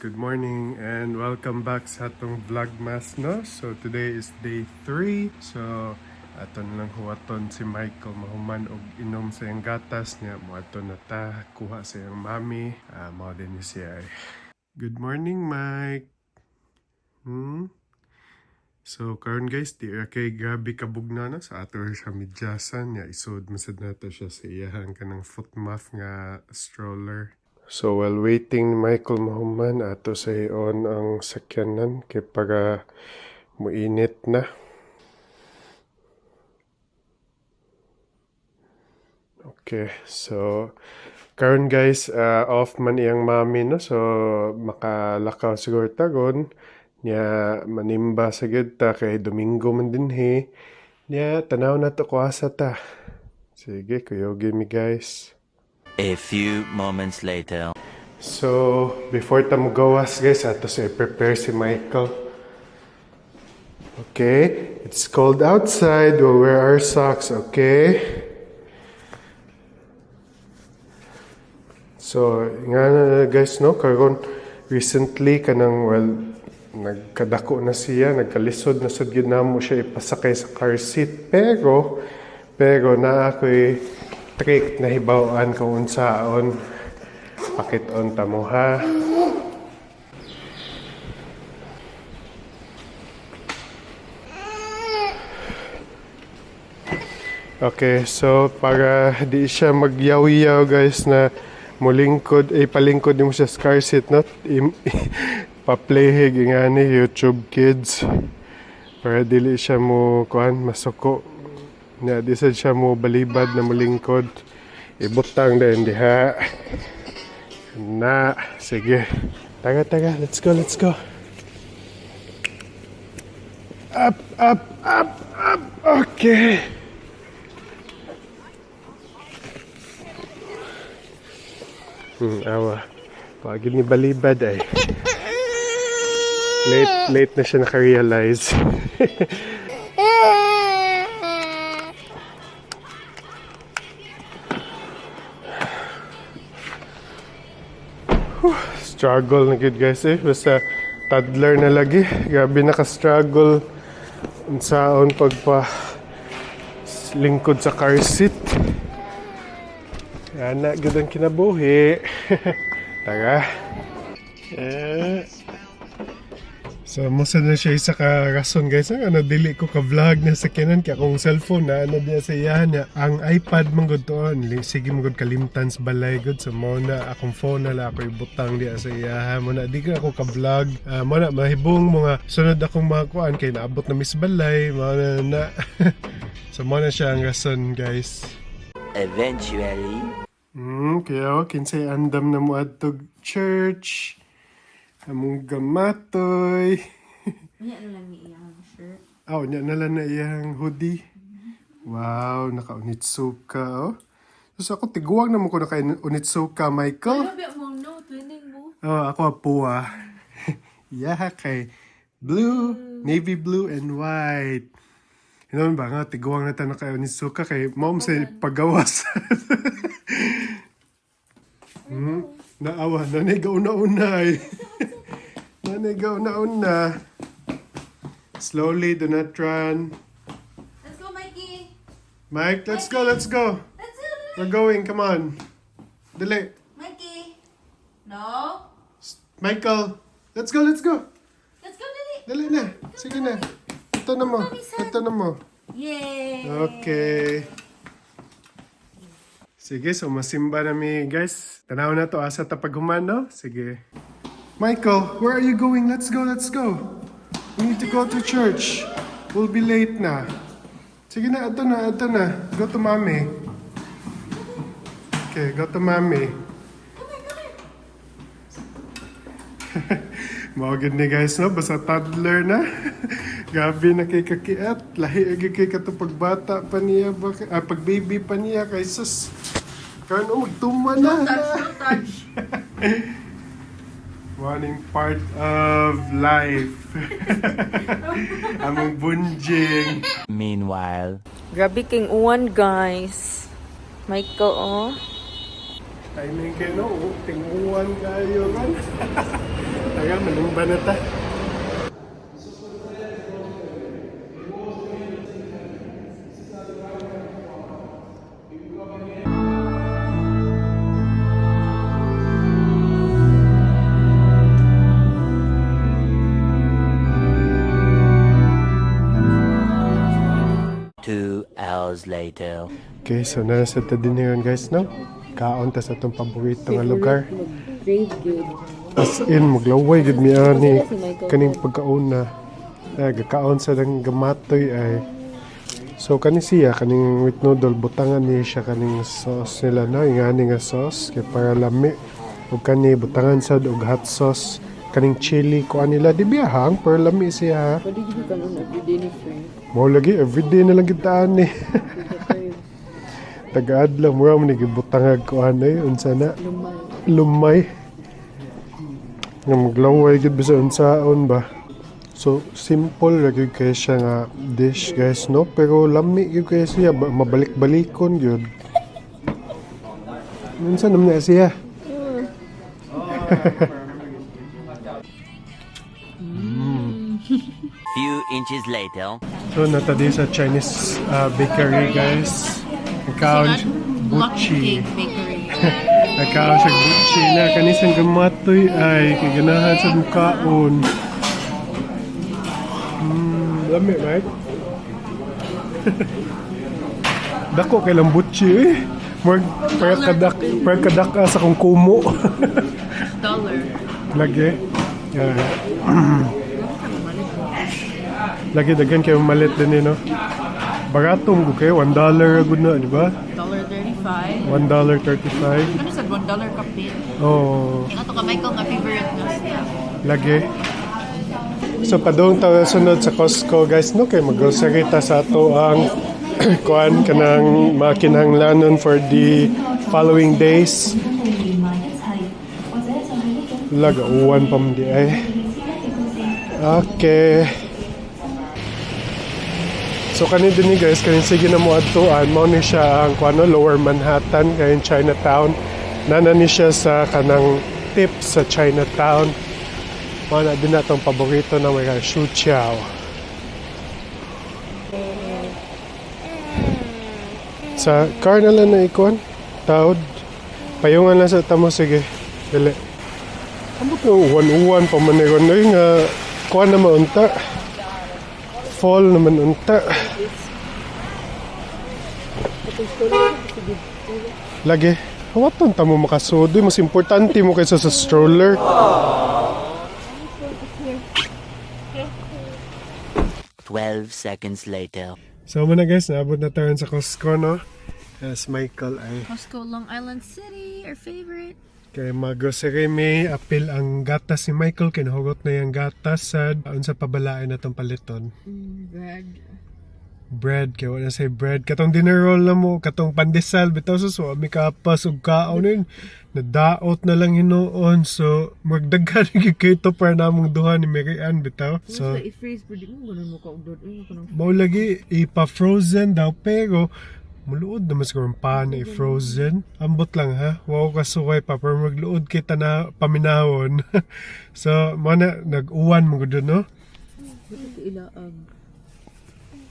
good morning and welcome back sa atong vlogmas, no? So today is day 3. So aton lang huwaton si Michael mahuman og inom sa iyang gatas niya. Muaton na ta kuha sa iyang mami. Mao din ni siya. Good morning, Mike. So karon guys, di kay grabe kabugna na sa ato sa midyasan niya. Isod masad nato siya sa iyahan kanang foot math nga stroller. So while waiting ni Michael mahuman, ato sa on ang sakyanan kay para muinit na. Okay, so karon guys, off man iyang mami, no? So makalakaw siguro tagon niya manimba sa gid ta kay Domingo man dinhi. Niya tanaw na to kuasa ta. Sige, kuyogi mi guys. A few moments later. So, before ta gawas guys, ato siya prepare si Michael. Okay, it's cold outside. We'll wear our socks, okay? So, nga na guys, no? Karon recently, nagkadako na siya, nagkalisod na sad gyud namo siya ipasakay sa car seat. Pero na ako'y trick na hibawaan kung unsaon. Pakit-on ta mo ha. Okay, so para di siya magyaw-yaw guys na palingkod mo siya sa car seat, no? Paplayhig nga ni YouTube Kids. Para dili siya mo masuko. Na di siya mo balibad na mulingkod. Ibutang din diha. Na, sige. Taga, let's go. Up. Okay. Awa. Pagil ni balibad ay. Late na siya nakarealize. Struggle na good guys basta toddler na lagi, grabe naka-struggle unsaon pagpa lingkod sa car seat. Ana gud ang kinabuhi. Tara. So musa na siya isa ka rason guys nga dili ko ka vlog na sa kanan kay akong cellphone na diya sa iya na ang iPad man gud toon sige man gud kalimtan sa balay gud so mo na akong phone na ako ibutang diya sa iya mo na di ka ako ka vlog mo na mahibong mga sunod akong mga kuan kay naabot na mis balay mo na so mo na siya ang rason guys. Eventually. Kaya kinsay andam na mo adtog church. Among gamatoy. Nya na lang ni iyang shirt. Nya na lang na iyang hoodie. Wow, naka-unitsuka, oh. So ako tiguang naman ko naka-unitsuka, Michael. Ano mo no, twinning mo? Ako puwa. Yeah, kay blue, navy blue and white. Ano ba nga, tiguang na tayo naka-unitsuka kay mom sa pagawas. Naawa, nanigaw na eh. Nanigaw na. Slowly, do not run. Let's go, Mikey. Mike, let's go. We're going, come on. Dali. Mikey. No. Michael, let's go. Let's go, dali. Dali na. Sige na. Ito na mo. Yay. Okay. Sige, so masimba na mi guys. Tanaw na to asa tapaghuman, no? Sige. Michael, where are you going? Let's go. We need to go to church. We'll be late na. Sige na, ito na. Go to mommy. Okay, go to mommy. Mawagid ni guys, no? Basta toddler na. Gabi na kay kakiat. Lahi agi kay pagbata pa niya. Pag baby pa niya. Kay sus. Kano magtuma na. Don't touch. Morning part of life. Among bunjing. Meanwhile. Grabe king uwan, guys. Michael, oh. Timing kayo, no? Tinguan kayo man. Taga, manumba na ta. Two hours later. Okay, so nasa ta din ngayon guys, no? Kaon ta sa itong paborito nga lugar. Very good. As in, maglaway gud mi ani kaning pagkauna. Gakaon sa lang gamatoy ay. So kani siya kaning with noodle butangan ni siya kaning sauce nila no, ingani nga sauce kay para lami. Ug kani butangan sad og hot sauce kaning chili ko anila di biyahang pero lami siya. Pwede gid ka nun everyday ni friend. Mao lagi everyday na lang kita ani. Taga-adlaw mo man gibutangag ko anay unsa na lumay. Nga maglaway gid bisa unsaon ba. So simple lagi kay siya nga dish guys no, pero lami gyud kay siya mabalik-balikon gyud. Unsa naman na siya? Few inches later. So natadi sa Chinese bakery guys. Nakaon buchi. Bakery. Nakaon siya buchi na kanisang gamatoy ay kaganahan sa mukhaon. Lami, right? Dako kay lang buchi eh. Para kadak sa kong kumo. Dollar. Lagi. Lagi dagan kayo malit din eh, no? Barato mo kayo, $1 good na, di ba? $1.35. $1.35. Ano sa $1 kapit? Oh, Yung ato kamay ko nga favorite nga siya. lagi. So padung tayo sunod sa Costco guys, no? Kay mag-grocery ta sa ato ang kuan kanang makinahanglanon for the following days. Laga uwan pa man di ay. Okay. So kanin din ni guys, kanin sige na mo adtuan, mao ni siya ang kuano Lower Manhattan kay Chinatown. Nana ni siya sa kanang tip sa Chinatown. Mao na din natong paborito na may shu chow. Sa car na lang na ikon, taod. Payungan lang sa tamo sige. Dili. Amo to uwan-uwan pa man ni nga kuan na maunta. Fall naman unta. Lagi. Hawaton ta mo makasudo. Mas importante mo kaysa sa stroller. 12 seconds later. So muna guys, naabot na tayo sa Costco, no? As Michael ay Costco, Long Island City, our favorite. kay mag-grocery may apil ang gatas si Michael. Kinahugot na yung gatas sa unsa pabalain na itong paliton. Bread. Bread, kaya wala say bread. Katong dinner roll na mo, katong pandesal, bitaw sa so, may kapas ug kaon yun. Nadaot na lang hinoon. So, magdaghan yung kito para namong duha ni Mary Ann, bitaw. So, i-freeze, pwede mo ganun mo ka-udod. mau lagi, ipa-frozen daw, pero muluod naman siguro ang pan na i-frozen. Ambot lang ha. Wow kasuway pa. Pero magluod kita na paminahon. So, mana, nag-uwan mo doon, no?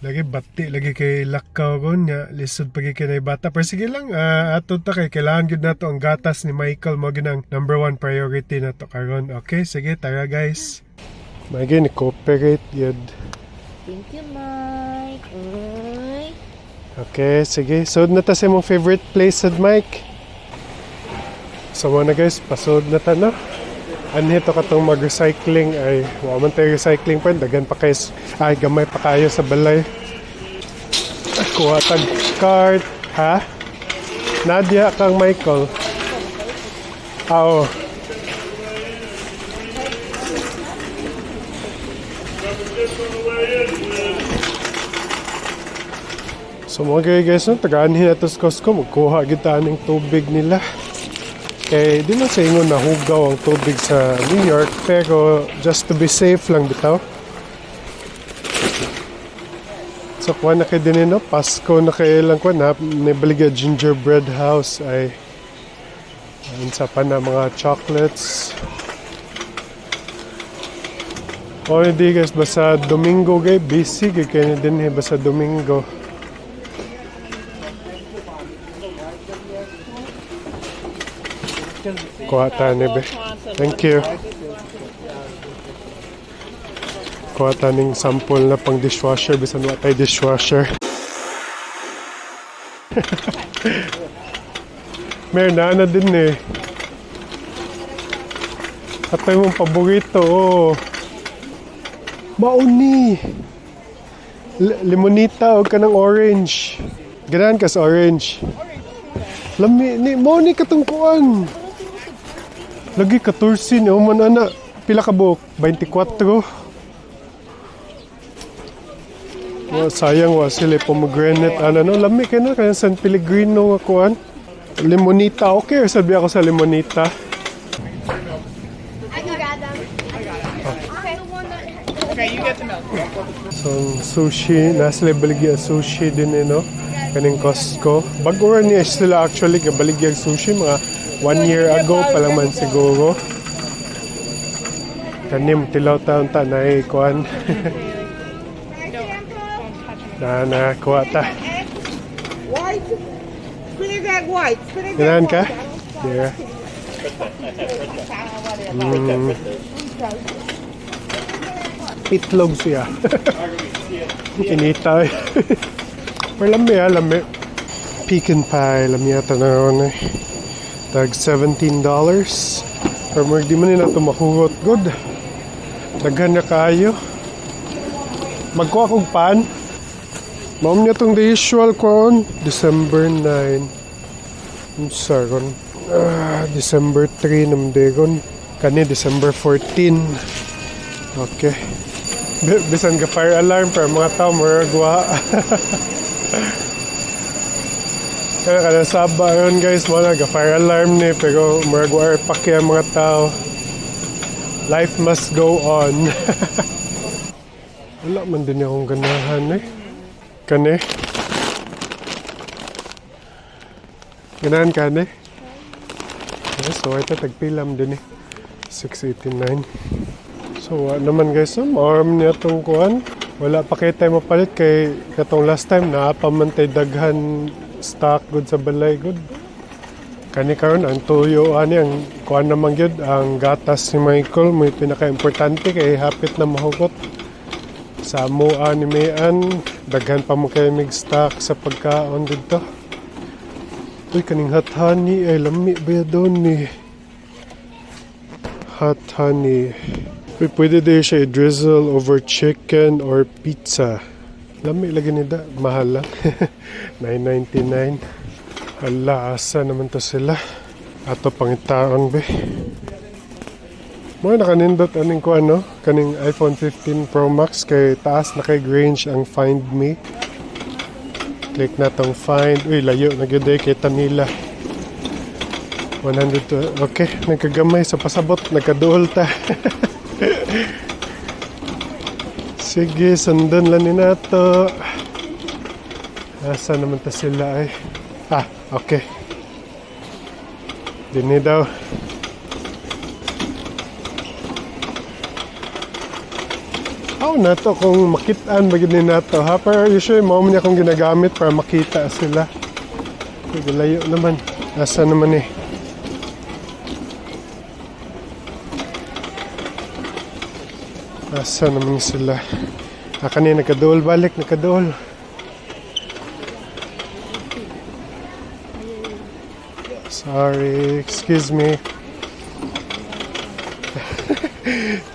Lagi bati, lagi kay lakaw ko niya. Lisod pagi kay bata. Pero sige lang, ato ta kay kailangan yun na to ang gatas ni Michael. Mo ginang number 1 priority na to karon. Okay, sige, tara guys. Magi, ni-cooperate yun. Thank you, Mike. Ay. Okay, sige. Sud na ta sa mong favorite place, sad Mike. So na guys, pasod na ta na. Anito katong mag-recycling ay man tayo recycling pa, dagan pa kayo ay gamay pa kayo sa balay. Kuha tag card, ha? Nadia kang Michael. Oo. So mga guys, no, tagaan nato sa Costco, magkuha kita ng tubig nila. Eh, di man sa ingon nahugaw ang tubig sa New York, pero just to be safe lang bitaw. So kuha na kayo din no, Pasko na kayo lang kuha na, may baliga gingerbread house ay ayun sa pa na mga chocolates. O hindi guys, basta Domingo guys, busy kaya din basta Domingo. Kuha tayo ni be. Thank you. Kuha tayo ng sample na pang dishwasher, bisan wala tayo dishwasher. Meron na din eh. Atay mong paborito, oh. Mauni. Limonita o ka ng orange. Ganahan ka sa orange. Lami, ni, mauni katungkuan. Lagi 14, oh man ana. Pila ka buok? 24. Sayang wa sila pomegranate. Ano no, lami ka na kaya San Pellegrino kuan. Limonita, okay. Sabi ako sa limonita. Okay, you get the milk. So, sushi, nasa baligya sushi din no? Kaning Costco. Bago rin niya sila actually, baligya sushi, mga 1 year ago pa lang man siguro. Kanim, tilaw taon ta na kuan. na, kuha ta. White. Trinidad white. Ganahan ka? There. Itlog siya. Inita eh. Pero lami. Pecan pie, lami yata na ron eh. Tag $17. Pero more di man nila ito makugot. Good. Daghan na kayo. Magkuha kong pan. Maum niya itong the usual koon. December 9. Saron. December 3 namdegon. Kani December 14. Okay. Bisan ka fire alarm para mga tao maragwa. Kaya kada saba yun guys, mga ka fire alarm ni pero maragwa paki ang mga tao. Life must go on. Wala man din akong ganahan eh. Kani? Ganahan ka ni? Yes, so ito tagpilam din eh. 689. So naman guys, arm niya itong kuhan. Wala pa kayo tayo mapalit kay katong last time naapamantay daghan stock good sa balay good. Kani karon ang tuyo ani ang kuhan naman gyud ang gatas ni Michael may pinaka-importante kay hapit na mahugot. Sa mua ni Mayan, daghan pa mo kayo mig stock sa pagkaon dito. Uy, kaning hot honey ay lami ba doon ni hot honey. Pwede din siya i-drizzle over chicken or pizza. Lami lagi nida. Mahal lang. $9.99. Hala, asa naman to sila. Ato pangitaon be. Mga nakanindot aning ko ano. Kaning iPhone 15 Pro Max kay taas na kay range ang Find Me. Click na tong Find. Uy, layo. Nagyuday kay Tanila. 100 to, okay, nagkagamay sa pasabot. Nagkaduol ta. Sige, sundan lang ni nato. Asa naman ta sila ay. Okay. Dinhi daw. Nato kung makitaan bagid ni nato ha. Pero usually mo niya akong ginagamit para makita sila. Sige, layo naman. Asa naman eh. Asa naman sila. Kanina nakadool balik, nakadool. Sorry, excuse me.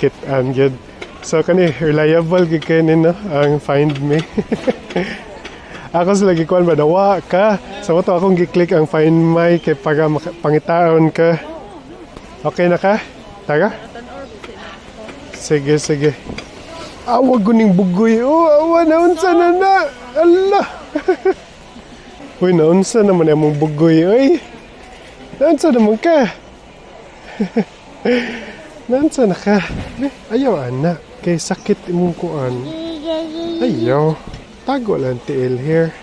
Kitaan yun. So kani reliable gid kay no ang Find Me. Ako sila gikuan ba dawa ka. So mo to akong gi-click ang Find My kay para pangitaon ka. Okay na ka? Tara. Sige. Awag guning bugoy. Awa naunsa na. Allah. Uy, naunsa naman among bugoy. Uy. Naunsa naman ka. Naunsa na ka. Ayaw anak. Kay sakit imong kuan. Ayaw. Tago lang tiil here.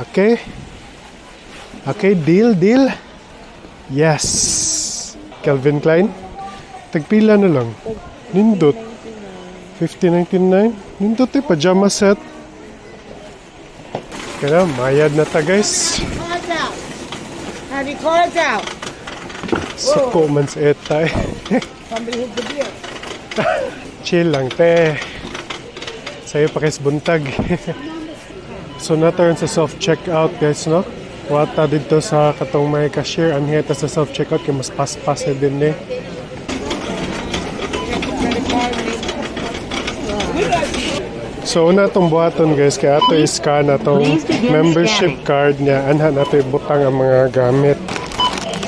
Okay? Okay, deal. Yes. Calvin Klein. Tagpila na lang. Nindot. $50.99. Nindot pajama set. Kaya mayad na ta guys. Cards out. Have your cards out. Suko man sa etay. Somebody hit the beer. Chill lang te. Sa'yo pa kays buntag. So na-turn sa self-checkout guys, no? Wata dito sa katong may cashier. Anheta sa self-checkout kaya mas pas-pas na din eh. So una itong buhaton guys, kaya ito i-scan na itong membership card niya. Anha na ito ibutang ang mga gamit.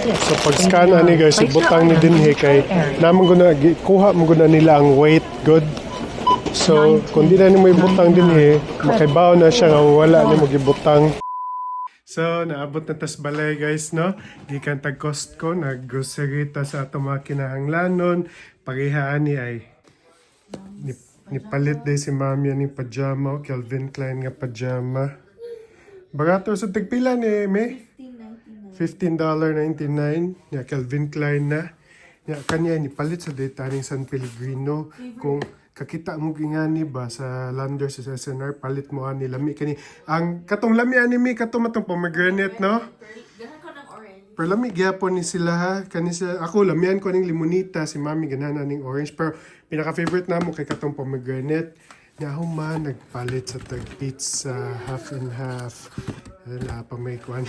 So pag scan ani guys, ibutang ni dinhi kay naman guna kuha mo guna nila ang weight good. So kung di na nimo ibutang dinhi, makaibaw na siya nga wala nimo gibutang. So naabot na tas balay guys, no? Gikan tag Costco, nag-grocery ta sa ato mga kinahanglanon. Parehaan ni ay nipalit day si mami ni pajama, Calvin Klein nga pajama. Barato sa tagpila ni me? $15.99. Ya Calvin Klein na. Ya kanya ni palit sa daytaning San Pellegrino. Kung kakita mo gingani ba sa Landers sa SNR, palit mo ani lami kani. Ang katong lami ani mi katong matong pomegranate, no? Pero lami gyapon ni sila ha. Kani sa ako lamian ko ning limonita, si mami ganahan ning orange, pero pinaka favorite namo kay katong pomegranate. Nya man nagpalit sa tag pizza half and half. Na pa may kuan.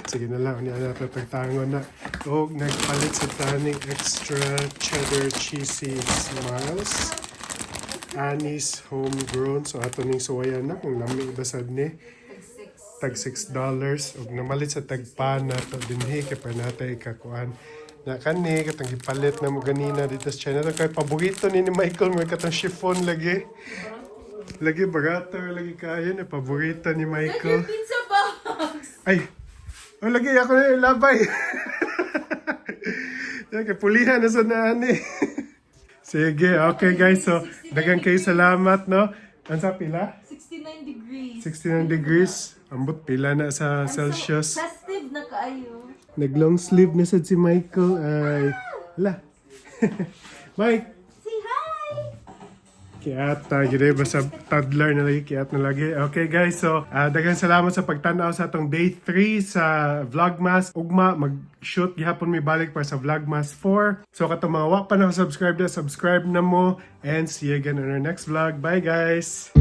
Sige na lang niya na tagtangon na. O nagpalit sa taning extra cheddar cheesy smiles. Annie's homegrown. So ato ning suwayan na kung lami basad ni. Tag $6. Og namalit sa tagpana to dinhi kay pa natay kakuan. Na kani katong gipalit na mo ganina dito sa China. Kay paborito ni Michael mo katong chiffon lagi. Lagi barato lagi kayo na paborito ni Michael. Pizza box! Ay! Oh, lagi ako na yung labay. Kaya pulihan na sa naan eh. Sige, okay guys. So, dagang kayo salamat, no? Ang sa pila? 69 degrees. 69 degrees. Ambot pila na sa Celsius. Festive na kaayo. Nag-long sleeve na sad si Michael. Ay, hala. Mike! Say hi! Kiata, gede basta toddler na lagi, kiat na lagi. Okay guys, so daghang salamat sa pagtanaw sa atong day 3 sa Vlogmas. Ugma, mag-shoot gihapon mi balik para sa Vlogmas 4. So katong mga wa pa na subscribe na mo. And see you again on our next vlog. Bye guys!